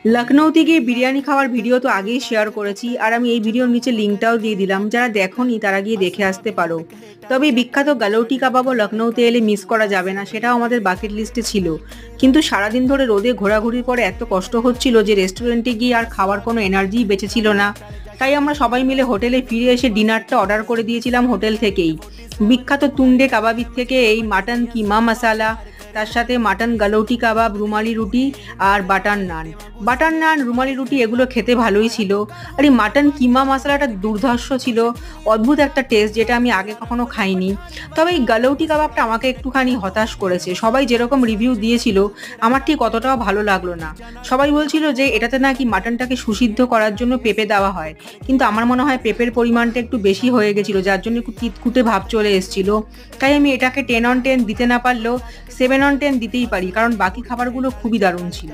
লখনৌতে গিয়ে বিরিয়ানি খাওয়ার ভিডিও তো আগেই শেয়ার করেছি, আর আমি এই ভিডিওর নিচে লিঙ্কটাও দিয়ে দিলাম। যারা দেখোনি তারা গিয়ে দেখে আসতে পারো। তবে এই বিখ্যাত গালৌটি কাবাবও লখনৌতে এলে মিস করা যাবে না, সেটাও আমাদের বাকেট লিস্টে ছিল। কিন্তু সারাদিন ধরে রোদে ঘোরাঘুরির পরে এত কষ্ট হচ্ছিল যে রেস্টুরেন্টে গিয়ে আর খাওয়ার কোনো এনার্জিই বেঁচে ছিল না। তাই আমরা সবাই মিলে হোটেলে ফিরে এসে ডিনারটা অর্ডার করে দিয়েছিলাম হোটেল থেকেই। বিখ্যাত তুন্ডে কাবাবির থেকে এই মাটন কিমা মশালা, তার সাথে মাটন গালৌটি কাবাব, রুমালি রুটি আর বাটার নান। বাটার নান, রুমালি রুটি এগুলো খেতে ভালোই ছিল। আর এই মাটন কিমা মশলাটা দুর্ধর্ষ ছিল, অদ্ভুত একটা টেস্ট যেটা আমি আগে কখনো খাইনি। তবে এই গালৌটি কাবাবটা আমাকে একটুখানি হতাশ করেছে। সবাই যেরকম রিভিউ দিয়েছিল আমার ঠিক অতটাও ভালো লাগলো না। সবাই বলছিল যে এটাতে নাকি মাটনটাকে সুসিদ্ধ করার জন্য পেঁপে দেওয়া হয়, কিন্তু আমার মনে হয় পেঁপের পরিমাণটা একটু বেশি হয়ে গেছিলো, যার জন্য একটু তিতকুটে ভাব চলে এসেছিল। তাই আমি এটাকে 10 on 10 দিতে না পারলেও 7 on 10 দিতেই পারি, কারণ বাকি খাবারগুলো খুবই দারুণ ছিল।